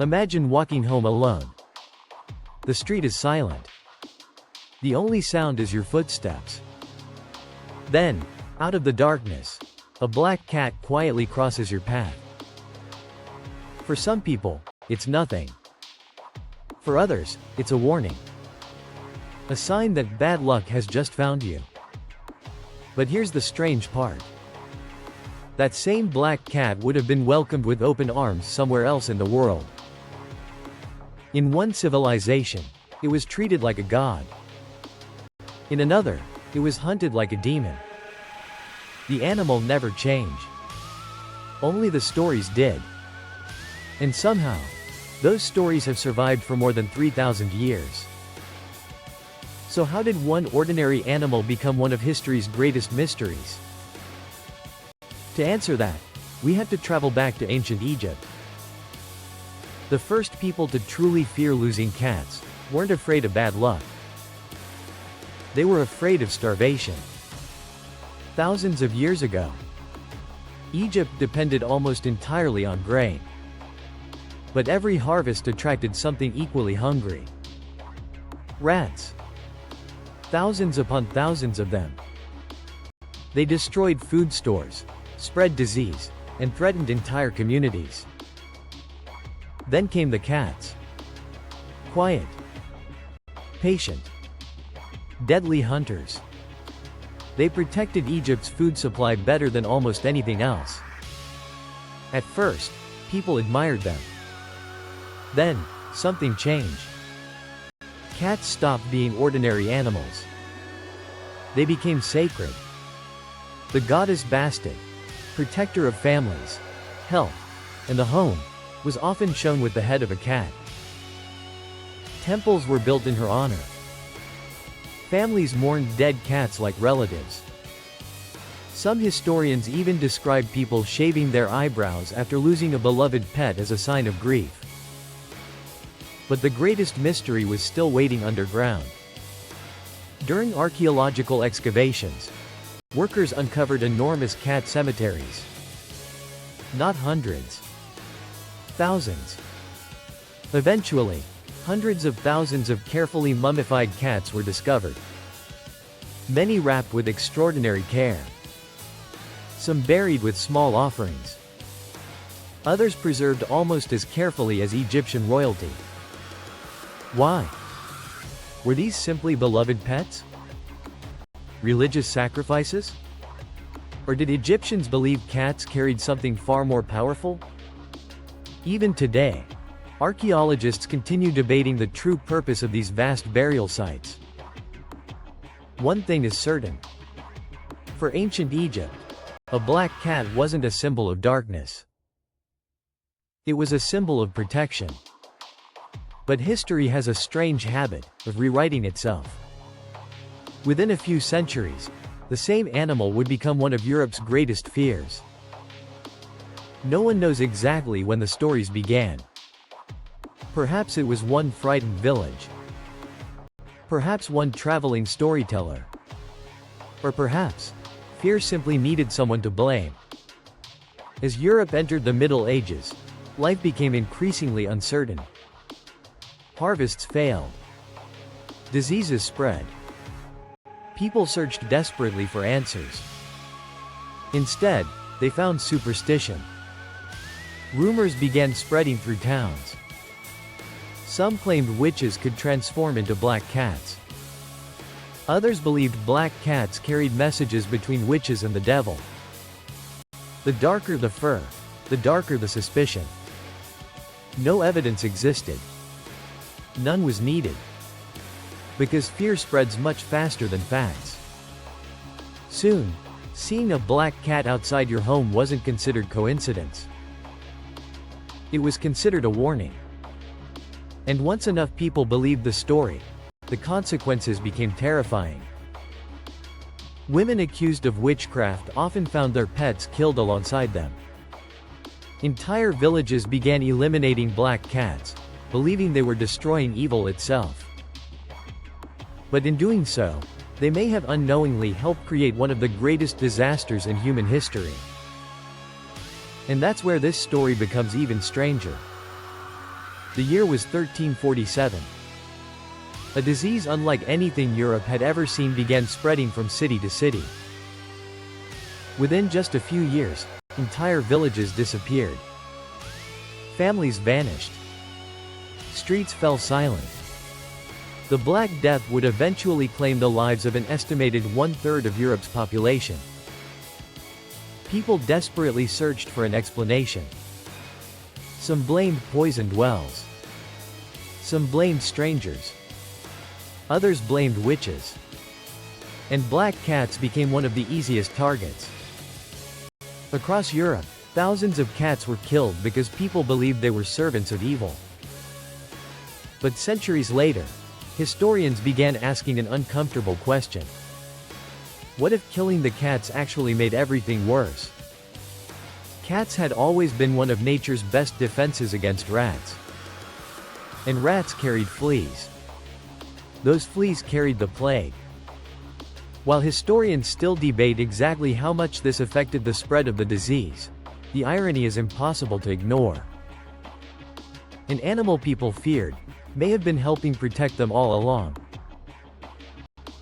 Imagine walking home alone. The street is silent. The only sound is your footsteps. Then, out of the darkness, a black cat quietly crosses your path. For some people, it's nothing. For others, it's a warning. A sign that bad luck has just found you. But here's the strange part. That same black cat would have been welcomed with open arms somewhere else in the world. In one civilization, it was treated like a god. In another, it was hunted like a demon. The animal never changed. Only the stories did. And somehow, those stories have survived for more than 3,000 years. So how did one ordinary animal become one of history's greatest mysteries? To answer that, we have to travel back to ancient Egypt. The first people to truly fear losing cats weren't afraid of bad luck. They were afraid of starvation. Thousands of years ago, Egypt depended almost entirely on grain. But every harvest attracted something equally hungry. Rats. Thousands upon thousands of them. They destroyed food stores, spread disease, and threatened entire communities. Then came the cats. Quiet. Patient. Deadly hunters. They protected Egypt's food supply better than almost anything else. At first, people admired them. Then, something changed. Cats stopped being ordinary animals. They became sacred. The goddess Bastet, protector of families, health, and the home, was often shown with the head of a cat. Temples were built in her honor. Families mourned dead cats like relatives. Some historians even describe people shaving their eyebrows after losing a beloved pet as a sign of grief. But the greatest mystery was still waiting underground. During archaeological excavations, workers uncovered enormous cat cemeteries. Not hundreds. Thousands. Eventually, hundreds of thousands of carefully mummified cats were discovered. Many wrapped with extraordinary care. Some buried with small offerings. Others preserved almost as carefully as Egyptian royalty. Why? Were these simply beloved pets? Religious sacrifices? Or did Egyptians believe cats carried something far more powerful? Even today, archaeologists continue debating the true purpose of these vast burial sites. One thing is certain. For ancient Egypt, a black cat wasn't a symbol of darkness. It was a symbol of protection. But history has a strange habit of rewriting itself. Within a few centuries, the same animal would become one of Europe's greatest fears. No one knows exactly when the stories began. Perhaps it was one frightened village. Perhaps one traveling storyteller. Or perhaps, fear simply needed someone to blame. As Europe entered the Middle Ages, life became increasingly uncertain. Harvests failed. Diseases spread. People searched desperately for answers. Instead, they found superstition. Rumors began spreading through towns. Some claimed witches could transform into black cats. Others believed black cats carried messages between witches and the devil. The darker the fur, the darker the suspicion. No evidence existed. None was needed. Because fear spreads much faster than facts. Soon, seeing a black cat outside your home wasn't considered coincidence. It was considered a warning. And once enough people believed the story, the consequences became terrifying. Women accused of witchcraft often found their pets killed alongside them. Entire villages began eliminating black cats, believing they were destroying evil itself. But in doing so, they may have unknowingly helped create one of the greatest disasters in human history. And that's where this story becomes even stranger. The year was 1347. A disease unlike anything Europe had ever seen began spreading from city to city. Within just a few years, entire villages disappeared. Families vanished. Streets fell silent. The Black Death would eventually claim the lives of an estimated one-third of Europe's population. People desperately searched for an explanation. Some blamed poisoned wells. Some blamed strangers. Others blamed witches. And black cats became one of the easiest targets. Across Europe, thousands of cats were killed because people believed they were servants of evil. But centuries later, historians began asking an uncomfortable question. What if killing the cats actually made everything worse? Cats had always been one of nature's best defenses against rats. And rats carried fleas. Those fleas carried the plague. While historians still debate exactly how much this affected the spread of the disease, the irony is impossible to ignore. An animal people feared may have been helping protect them all along.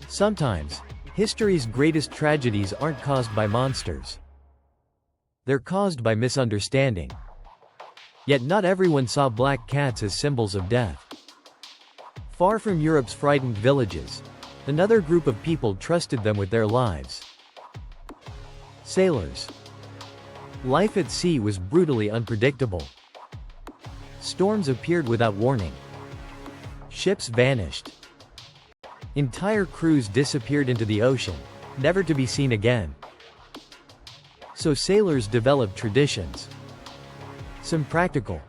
Sometimes, history's greatest tragedies aren't caused by monsters. They're caused by misunderstanding. Yet not everyone saw black cats as symbols of death. Far from Europe's frightened villages, another group of people trusted them with their lives. Sailors. Life at sea was brutally unpredictable. Storms appeared without warning. Ships vanished. Entire crews disappeared into the ocean, never to be seen again. So sailors developed traditions. Some practical.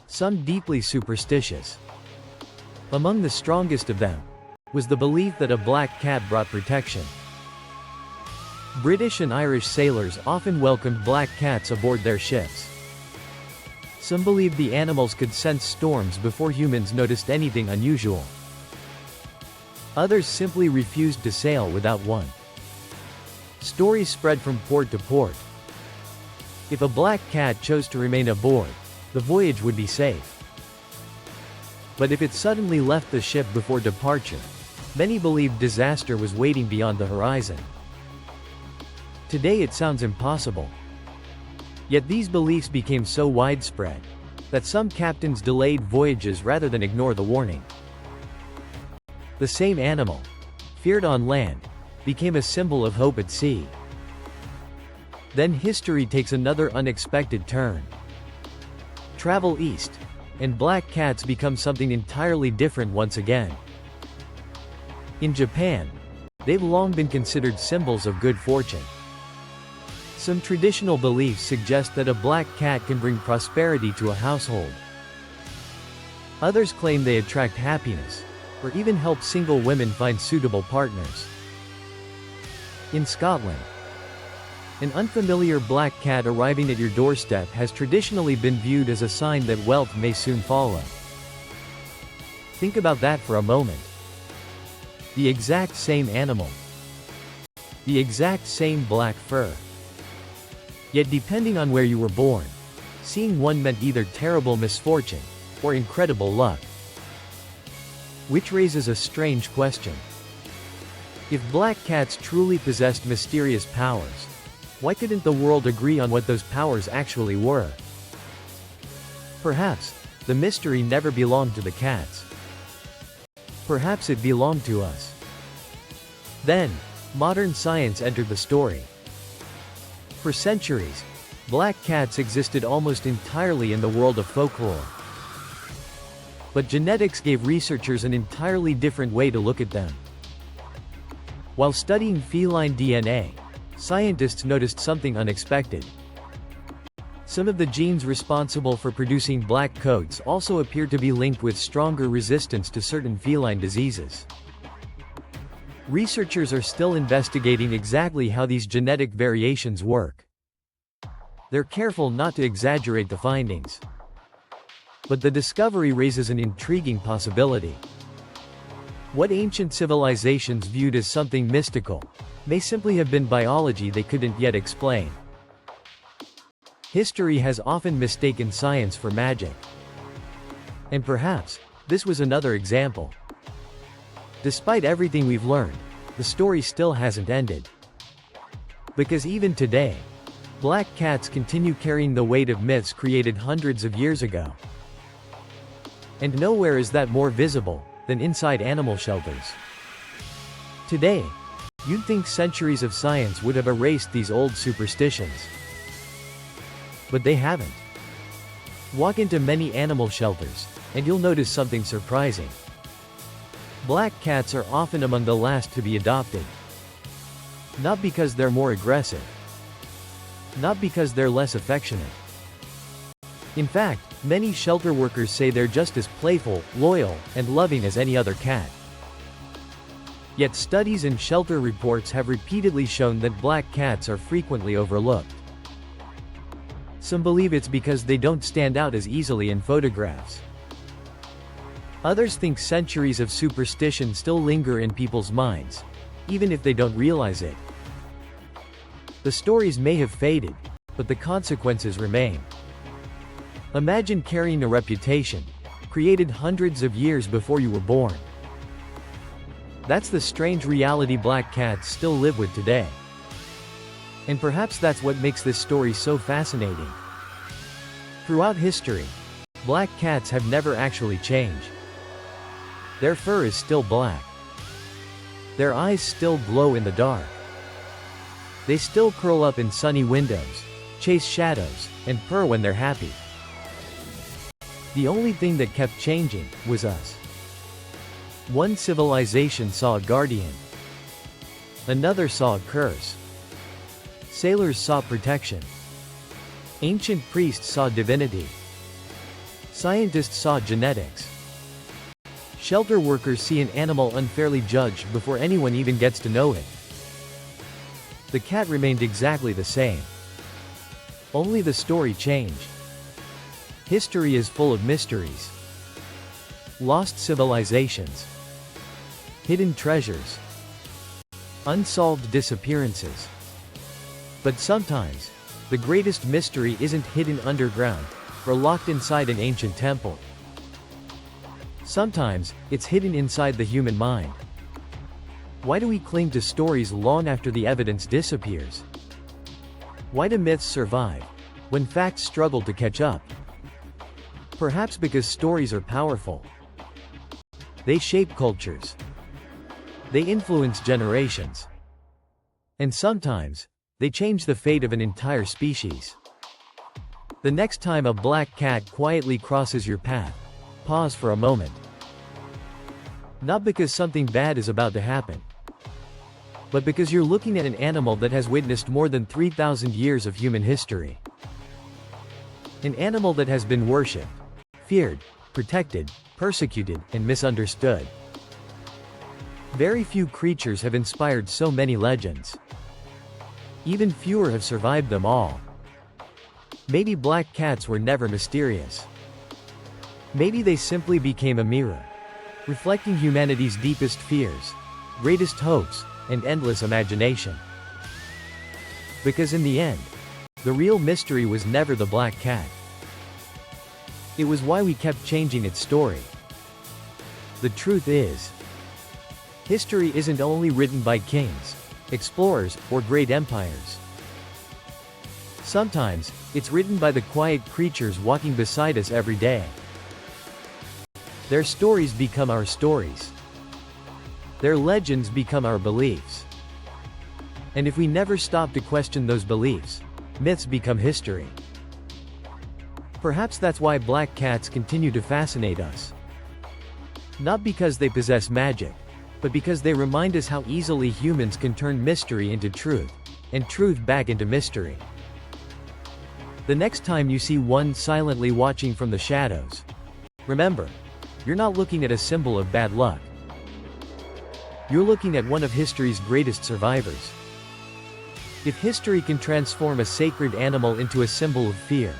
Some deeply superstitious. Among the strongest of them was the belief that a black cat brought protection. British and Irish sailors often welcomed black cats aboard their ships. Some believed the animals could sense storms before humans noticed anything unusual. Others simply refused to sail without one. Stories spread from port to port. If a black cat chose to remain aboard, the voyage would be safe. But if it suddenly left the ship before departure, many believed disaster was waiting beyond the horizon. Today it sounds impossible. Yet these beliefs became so widespread that some captains delayed voyages rather than ignore the warning. The same animal, feared on land, became a symbol of hope at sea. Then history takes another unexpected turn. Travel east, and black cats become something entirely different once again. In Japan, they've long been considered symbols of good fortune. Some traditional beliefs suggest that a black cat can bring prosperity to a household. Others claim they attract happiness, or even help single women find suitable partners. In Scotland, an unfamiliar black cat arriving at your doorstep has traditionally been viewed as a sign that wealth may soon follow. Think about that for a moment. The exact same animal. The exact same black fur. Yet depending on where you were born, seeing one meant either terrible misfortune, or incredible luck. Which raises a strange question. If black cats truly possessed mysterious powers, why couldn't the world agree on what those powers actually were? Perhaps, the mystery never belonged to the cats. Perhaps it belonged to us. Then, modern science entered the story. For centuries, black cats existed almost entirely in the world of folklore. But genetics gave researchers an entirely different way to look at them. While studying feline DNA, scientists noticed something unexpected. Some of the genes responsible for producing black coats also appeared to be linked with stronger resistance to certain feline diseases. Researchers are still investigating exactly how these genetic variations work. They're careful not to exaggerate the findings. But the discovery raises an intriguing possibility. What ancient civilizations viewed as something mystical may simply have been biology they couldn't yet explain. History has often mistaken science for magic. And perhaps, this was another example. Despite everything we've learned, the story still hasn't ended. Because even today, black cats continue carrying the weight of myths created hundreds of years ago. And nowhere is that more visible than inside animal shelters. Today, you'd think centuries of science would have erased these old superstitions. But they haven't. Walk into many animal shelters, and you'll notice something surprising. Black cats are often among the last to be adopted. Not because they're more aggressive. Not because they're less affectionate. In fact, many shelter workers say they're just as playful, loyal, and loving as any other cat. Yet studies and shelter reports have repeatedly shown that black cats are frequently overlooked. Some believe it's because they don't stand out as easily in photographs. Others think centuries of superstition still linger in people's minds, even if they don't realize it. The stories may have faded, but the consequences remain. Imagine carrying a reputation, created hundreds of years before you were born. That's the strange reality black cats still live with today. And perhaps that's what makes this story so fascinating. Throughout history, black cats have never actually changed. Their fur is still black. Their eyes still glow in the dark. They still curl up in sunny windows, chase shadows, and purr when they're happy. The only thing that kept changing was us. One civilization saw a guardian. Another saw a curse. Sailors saw protection. Ancient priests saw divinity. Scientists saw genetics. Shelter workers see an animal unfairly judged before anyone even gets to know it. The cat remained exactly the same. Only the story changed. History is full of mysteries. Lost civilizations. Hidden treasures. Unsolved disappearances. But sometimes, the greatest mystery isn't hidden underground, or locked inside an ancient temple. Sometimes, it's hidden inside the human mind. Why do we cling to stories long after the evidence disappears? Why do myths survive, when facts struggle to catch up? Perhaps because stories are powerful. They shape cultures. They influence generations. And sometimes, they change the fate of an entire species. The next time a black cat quietly crosses your path, pause for a moment. Not because something bad is about to happen, but because you're looking at an animal that has witnessed more than 3,000 years of human history. An animal that has been worshipped, feared, protected, persecuted, and misunderstood. Very few creatures have inspired so many legends. Even fewer have survived them all. Maybe black cats were never mysterious. Maybe they simply became a mirror, reflecting humanity's deepest fears, greatest hopes, and endless imagination. Because in the end, the real mystery was never the black cat. It was why we kept changing its story. The truth is, history isn't only written by kings, explorers, or great empires. Sometimes, it's written by the quiet creatures walking beside us every day. Their stories become our stories. Their legends become our beliefs. And if we never stop to question those beliefs, myths become history. Perhaps that's why black cats continue to fascinate us. Not because they possess magic, but because they remind us how easily humans can turn mystery into truth, and truth back into mystery. The next time you see one silently watching from the shadows, remember, you're not looking at a symbol of bad luck. You're looking at one of history's greatest survivors. If history can transform a sacred animal into a symbol of fear,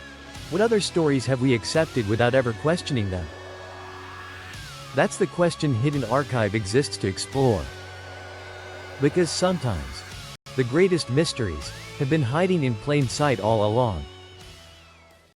what other stories have we accepted without ever questioning them? That's the question Hidden Archive exists to explore. Because sometimes, the greatest mysteries have been hiding in plain sight all along.